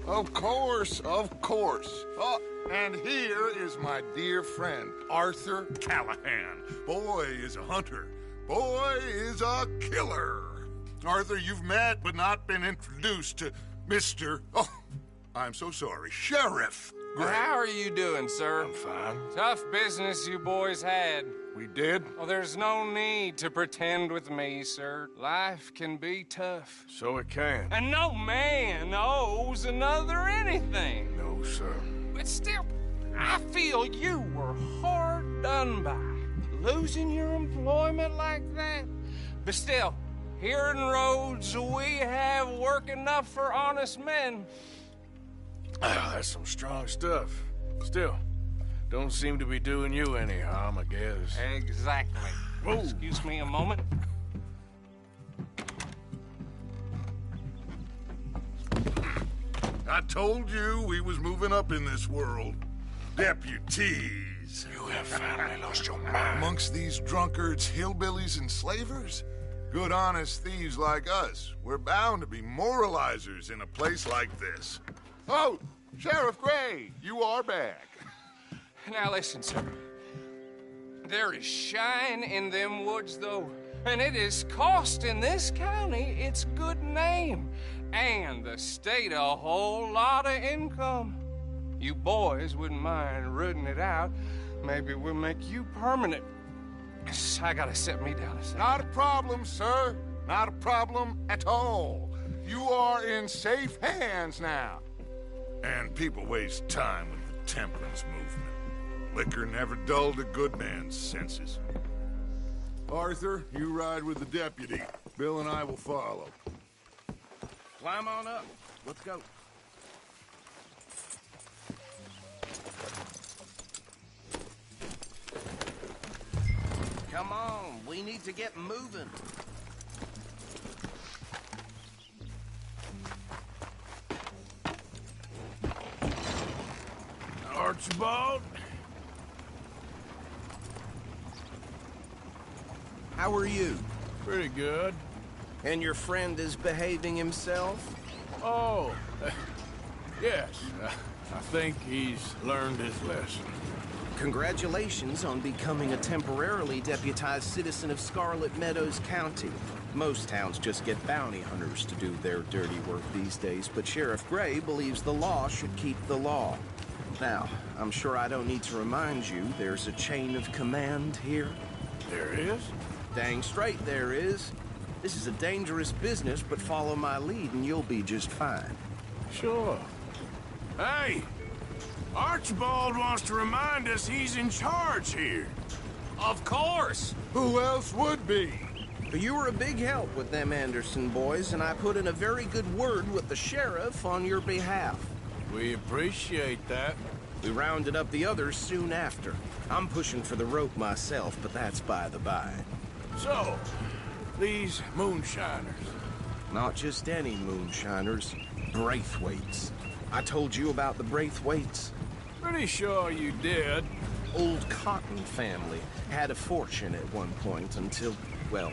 Of course, of course. Oh, and here is my dear friend, Arthur Callahan. Boy is a hunter. Boy is a killer. Arthur, you've met but not been introduced to Mr. Oh, I'm so sorry, Sheriff Gray. Well, how are you doing, sir? I'm fine. Tough business you boys had. We did? Well, there's no need to pretend with me, sir. Life can be tough. So it can. And no man owes another anything. No, sir. But still, I feel you were hard done by. Losing your employment like that. But still, here in Rhodes, we have work enough for honest men. Oh, that's some strong stuff. Still, don't seem to be doing you any harm, I guess. Exactly. Whoa. Excuse me a moment. I told you we was moving up in this world. Deputies. You have finally lost your mind. Amongst these drunkards, hillbillies, and slavers? Good, honest thieves like us. We're bound to be moralizers in a place like this. Oh, Sheriff Gray, you are back. Now listen, sir. There is shine in them woods, though. And it is costing this county its good name. And the state a whole lot of income. You boys wouldn't mind rooting it out. Maybe we'll make you permanent. I gotta set me down a second. Not a problem, sir. Not a problem at all. You are in safe hands now. And people waste time with the temperance movement. Liquor never dulled a good man's senses. Arthur, you ride with the deputy. Bill and I will follow. Climb on up. Let's go. Come on, we need to get moving. Archibald? How are you? Pretty good. And your friend is behaving himself? Oh, yes. I think he's learned his lesson. Congratulations on becoming a temporarily deputized citizen of Scarlet Meadows County. Most towns just get bounty hunters to do their dirty work these days, but Sheriff Gray believes the law should keep the law. Now, I'm sure I don't need to remind you there's a chain of command here. There is? Dang straight there is. This is a dangerous business, but follow my lead and you'll be just fine. Sure. Hey! Archibald wants to remind us he's in charge here. Of course. Who else would be? But you were a big help with them Anderson boys, and I put in a very good word with the sheriff on your behalf. We appreciate that. We rounded up the others soon after. I'm pushing for the rope myself, but that's by the by. So, these moonshiners. Not just any moonshiners, Braithwaites. I told you about the Braithwaites. Pretty sure you did. Old Cotton family had a fortune at one point until, well,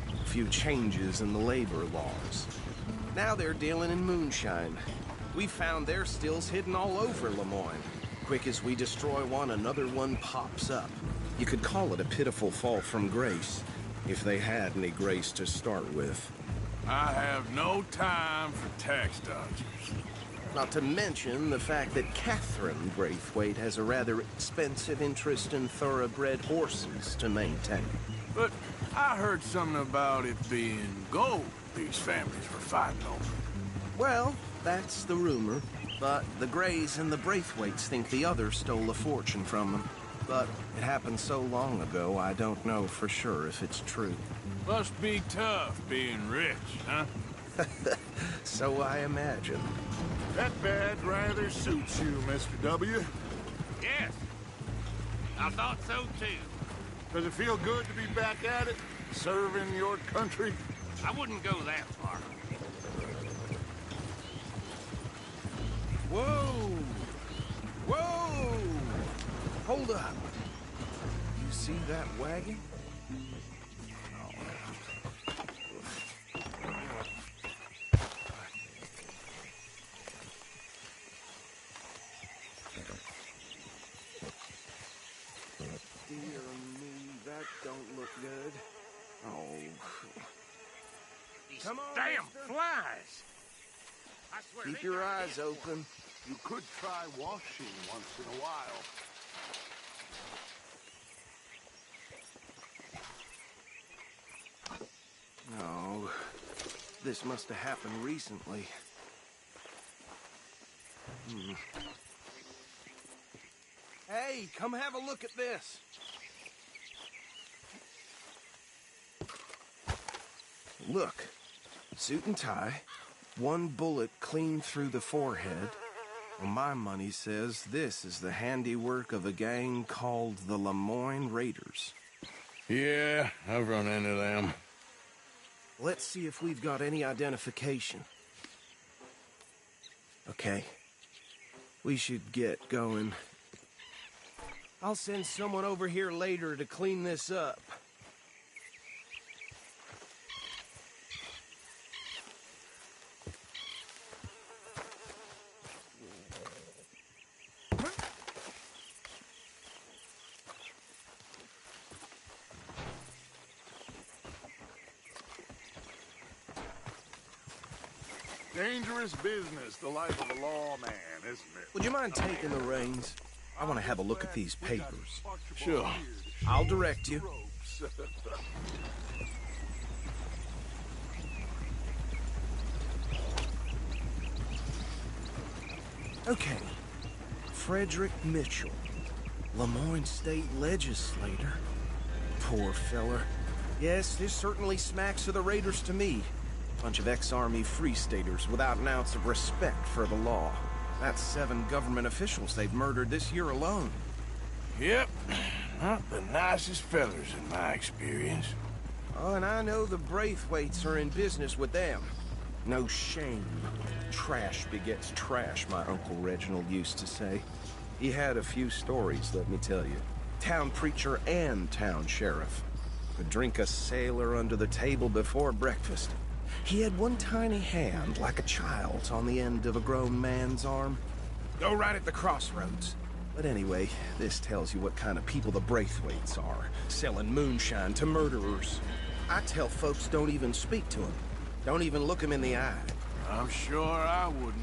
a few changes in the labor laws. Now they're dealing in moonshine. We found their stills hidden all over Lemoyne. Quick as we destroy one, another one pops up. You could call it a pitiful fall from grace, if they had any grace to start with. I have no time for tax dodgers. Not to mention the fact that Catherine Braithwaite has a rather expensive interest in thoroughbred horses to maintain. But I heard something about it being gold these families were fighting over. Well, that's the rumor. But the Grays and the Braithwaites think the others stole a fortune from them. But it happened so long ago, I don't know for sure if it's true. Must be tough being rich, huh? So I imagine. That bad rather suits you, Mr. W. Yes. I thought so, too. Does it feel good to be back at it, serving your country? I wouldn't go that far. Whoa! Whoa! Hold up. You see that wagon? Come on, damn mister. flies! I swear Keep they your got eyes this one. open. You could try washing once in a while. No, this must have happened recently. Hey, come have a look at this. Look, suit and tie, one bullet clean through the forehead. Well, my money says this is the handiwork of a gang called the Lemoyne Raiders. Yeah, I've run into them. Let's see if we've got any identification. Okay. We should get going. I'll send someone over here later to clean this up. Dangerous business, the life of a lawman, isn't it? Would you mind taking the reins? I want to have a look at these papers. Sure. I'll direct you. Okay. Frederick Mitchell, Lemoyne State Legislator. Poor feller. Yes, this certainly smacks of the Raiders to me. Bunch of ex-Army Free Staters without an ounce of respect for the law. That's 7 government officials they've murdered this year alone. Yep. Not the nicest fellers in my experience. Oh, and I know the Braithwaites are in business with them. No shame. Trash begets trash, my Uncle Reginald used to say. He had a few stories, let me tell you. Town preacher and town sheriff. Could drink a sailor under the table before breakfast. He had one tiny hand, like a child's, on the end of a grown man's arm. Go right at the crossroads. But anyway, this tells you what kind of people the Braithwaites are, selling moonshine to murderers. I tell folks don't even speak to them. Don't even look them in the eye. I'm sure I wouldn't.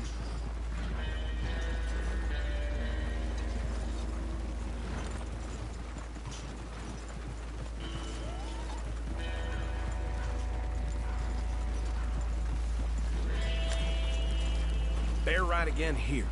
Bear right again here.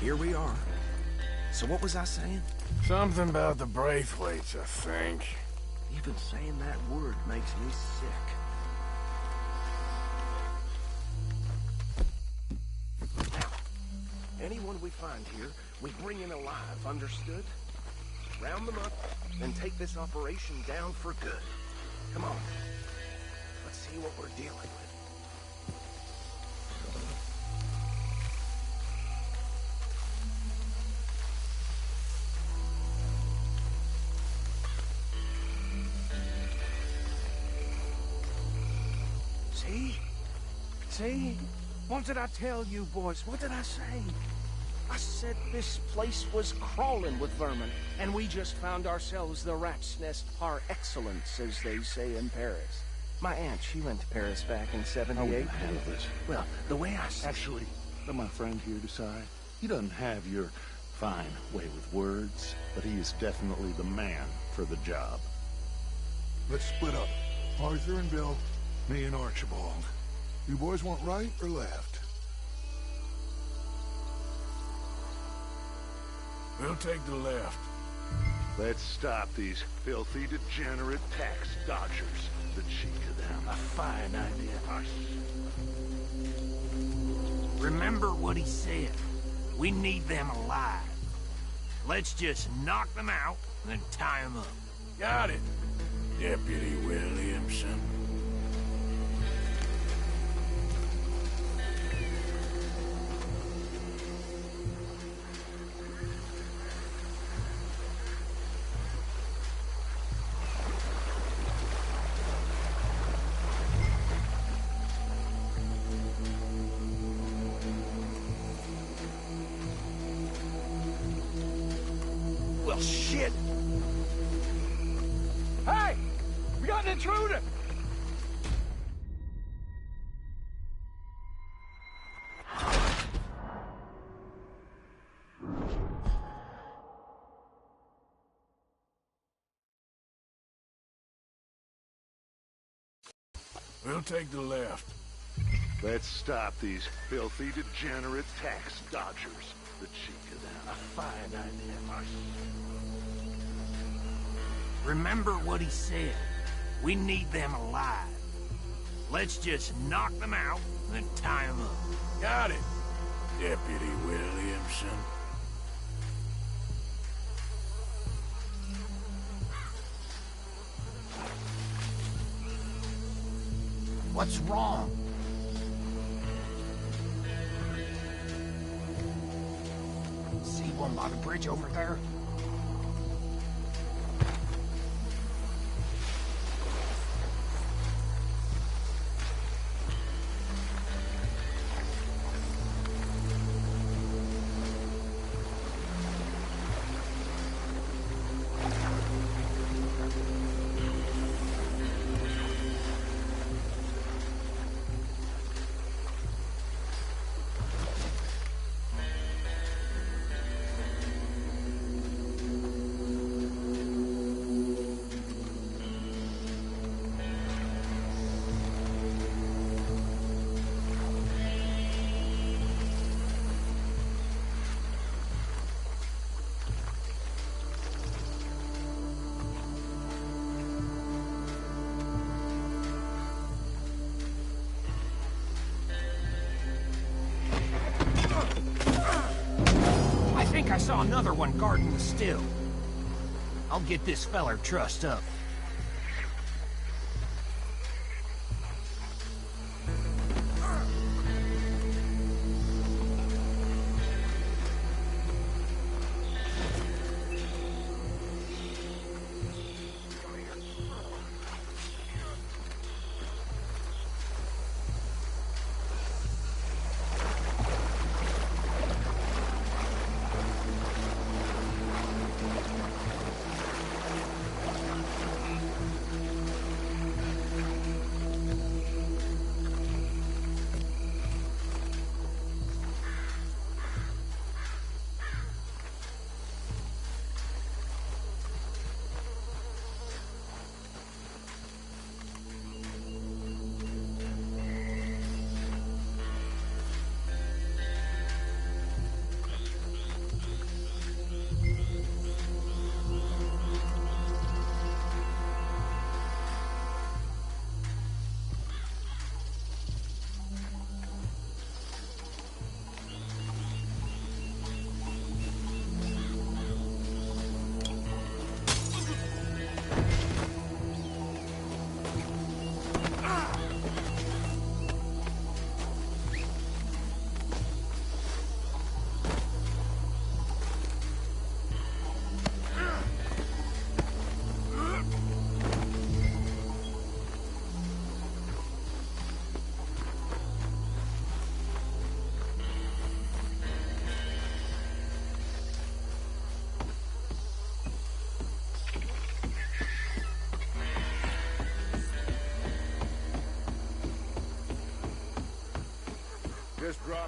Here we are. So what was I saying? Something about the Braithwaites, I think. Even saying that word makes me sick. Now, anyone we find here, we bring in alive, understood? Round them up, then take this operation down for good. Come on. Let's see what we're dealing with. See? What did I tell you, boys? What did I say? I said this place was crawling with vermin, and we just found ourselves the rat's nest par excellence, as they say in Paris. My aunt, she went to Paris back in '78. handle this? Well, the way I see Actually, Let my friend here decide. He doesn't have your fine way with words, but he is definitely the man for the job. Let's split up. Arthur and Bill, me and Archibald. You boys want right or left? We'll take the left. Let's stop these filthy, degenerate tax dodgers. The cheek of them. A fine idea. Remember what he said. We need them alive. Let's just knock them out and then tie them up. Got it, Deputy Williamson. Well, shit! Hey! We got an intruder! We'll take the left. Let's stop these filthy, degenerate tax dodgers. The cheek of them. A fine idea. Remember what he said. We need them alive. Let's just knock them out and then tie them up. Got it, Deputy Williamson. What's wrong? See one by the bridge over there? I saw another one guarding the still. I'll get this feller trussed up.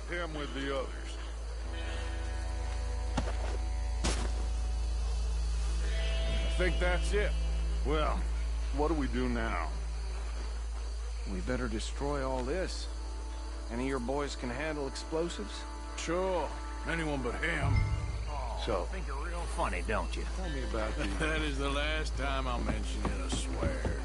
drop him with the others. I think that's it. Well, what do we do now? We better destroy all this. Any of your boys can handle explosives? Sure. Anyone but him. So, Think you're real funny, don't you? tell me about the... That is the last time I'll mention it, I swear.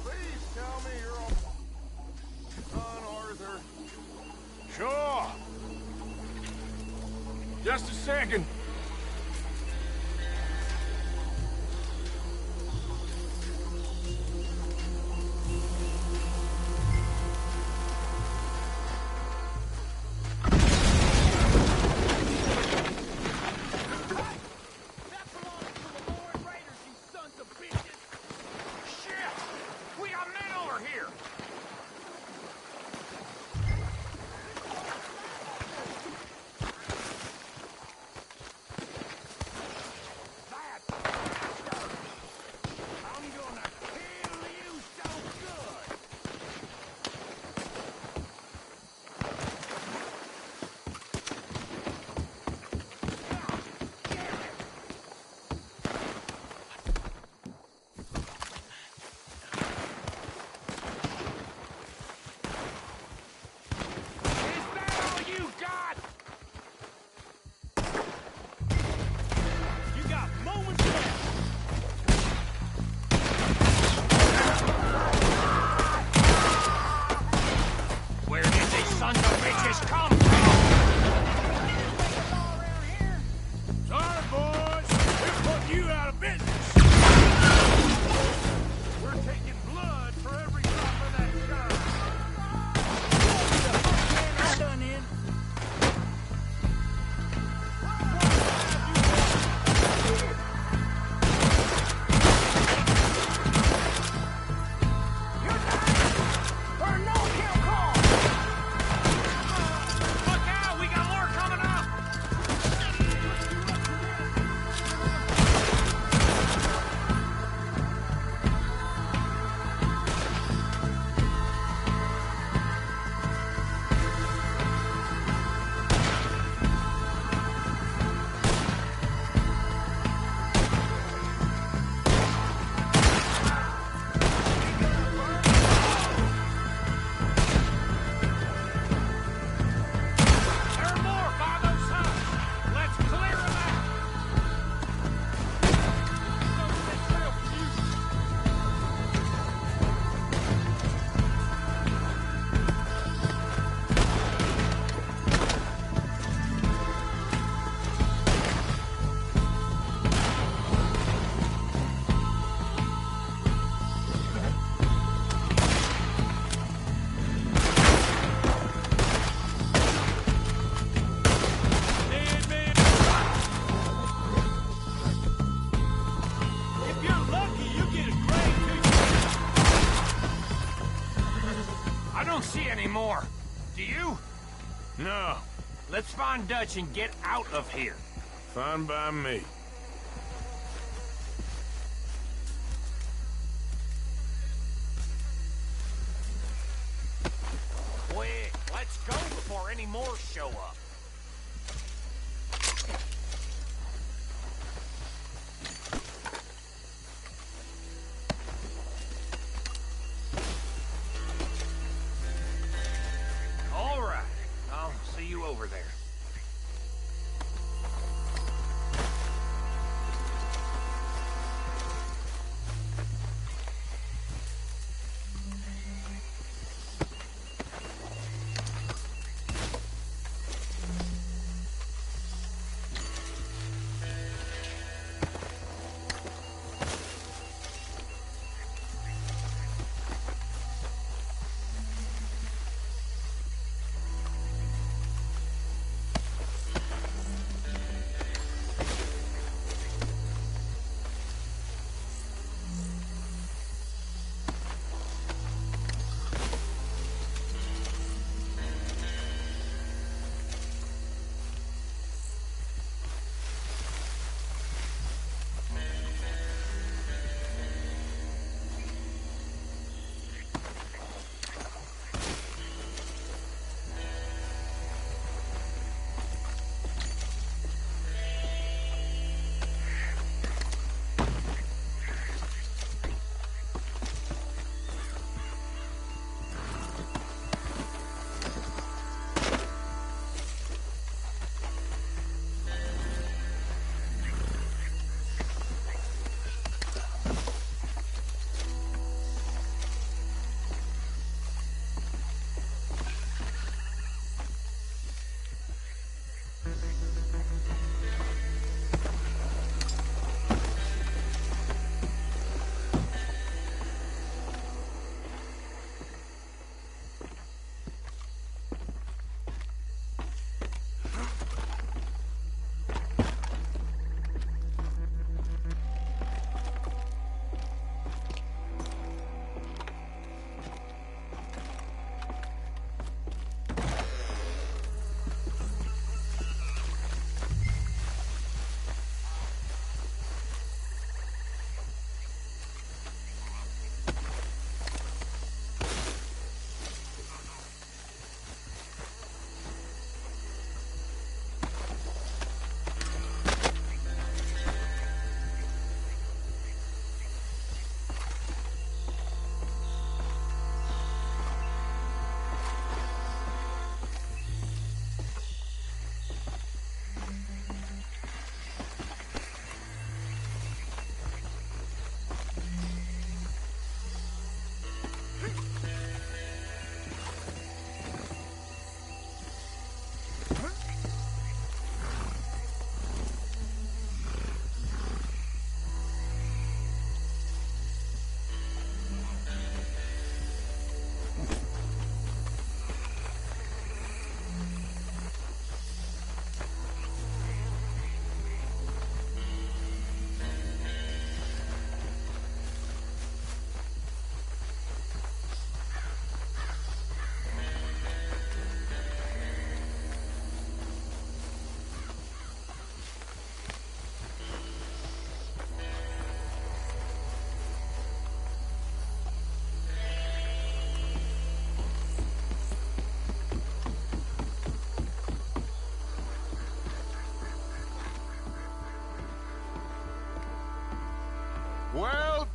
Please tell me you're all... Son Arthur. Sure. Just a second. That belongs to the Lord Raiders, you sons of bitches! Shit! We got men over here! That bastard! I'm gonna kill you so good! God damn it! Is that all you got? You got moments left. Where did these sons of bitches come from? Sorry, boys. We're putting you out of business. We're taking blood for every drop of that shine. I'm done in. You're dying for a no-kill call. Look out, we got more coming up. There are more by those huts. Let's clear them out. If you're lucky, you get a grave too. I don't see any more. Do you? No. Let's find Dutch and get out of here. Fine by me. Quick, let's go before any more show up. All right, I'll see you over there.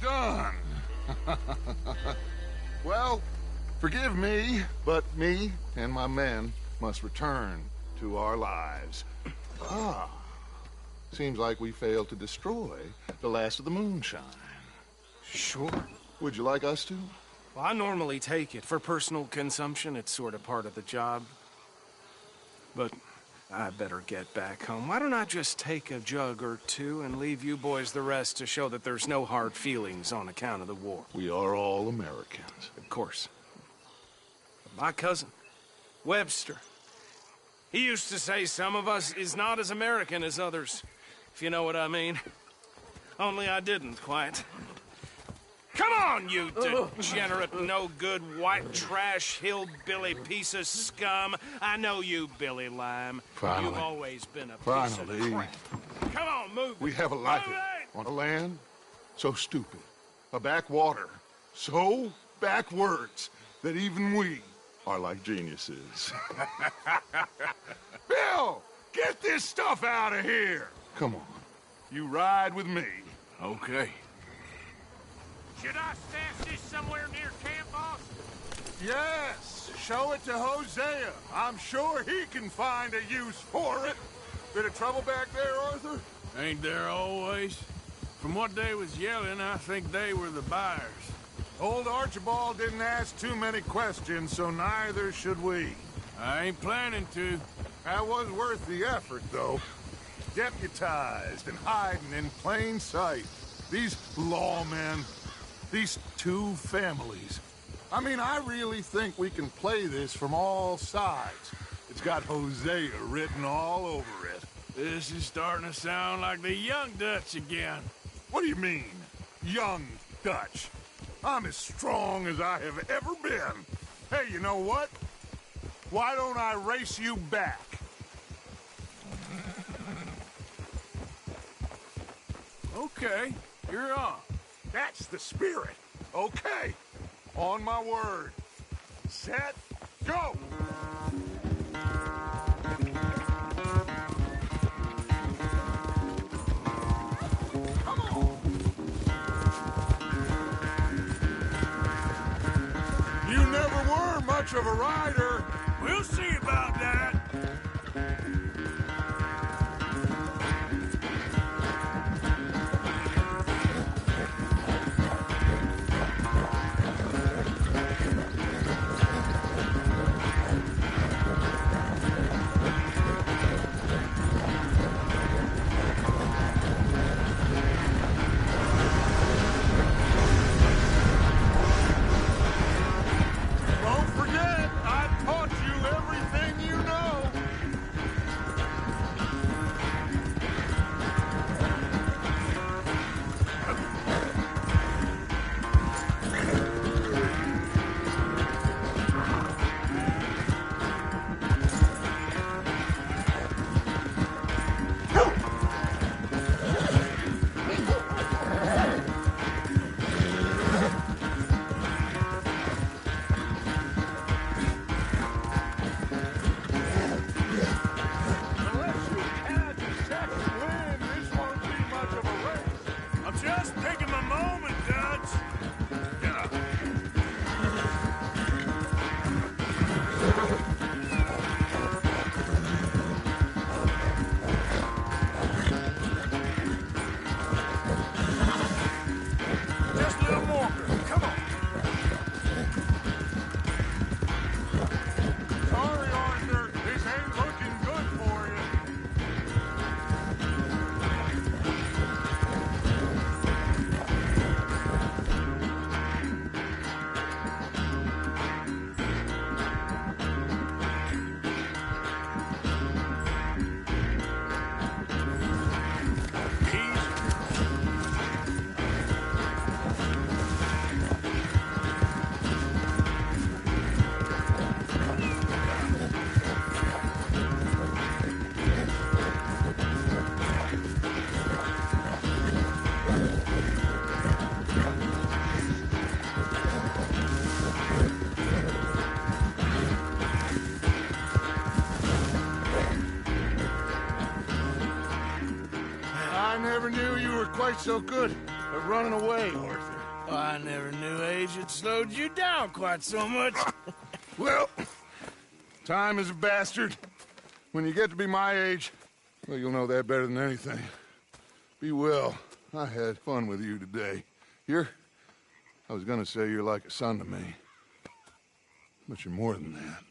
done. Well, forgive me, but me and my men must return to our lives. Ah, seems like we failed to destroy the last of the moonshine. Sure. Would you like us to? Well, I normally take it. For personal consumption, it's sort of part of the job. But I better get back home. Why don't I just take a jug or two and leave you boys the rest to show that there's no hard feelings on account of the war? We are all Americans. Of course. My cousin, Webster, he used to say some of us is not as American as others, if you know what I mean. Only I didn't quite. Come on, you degenerate, no-good, white trash, hillbilly piece of scum. I know you, Billy Lime. Finally. You've always been a piece of crap. Come on, move. We have a life on a land so stupid, a backwater so backwards that even we are like geniuses. Bill, get this stuff out of here. Come on, you ride with me. Okay. Should I stash this somewhere near camp, boss? Yes, show it to Hosea. I'm sure he can find a use for it. Bit of trouble back there, Arthur? Ain't there always? From what they was yelling, I think they were the buyers. Old Archibald didn't ask too many questions, so neither should we. I ain't planning to. That was worth the effort, though. Deputized and hiding in plain sight. These lawmen, these two families. I mean, I really think we can play this from all sides. It's got Hosea written all over it. This is starting to sound like the Young Dutch again. What do you mean, young Dutch? I'm as strong as I have ever been. Hey, you know what? Why don't I race you back? Okay, you're on. That's the spirit. Okay. On my word. Set, go! Come on! You never were much of a rider. We'll see about that. Don't forget, I taught you everything you know. Unless you catch a second wind, this won't be much of a race. I'm just taking my moment, Dutch. Get up. Just a little more. Come on. Sorry, Arthur. This ain't looking good for you. I never knew you were quite so good They're running away, Arthur. Oh, I never knew age had slowed you down quite so much. Well, time is a bastard. When you get to be my age, well, you'll know that better than anything. Be well. I had fun with you today. I was gonna say you're like a son to me. But you're more than that.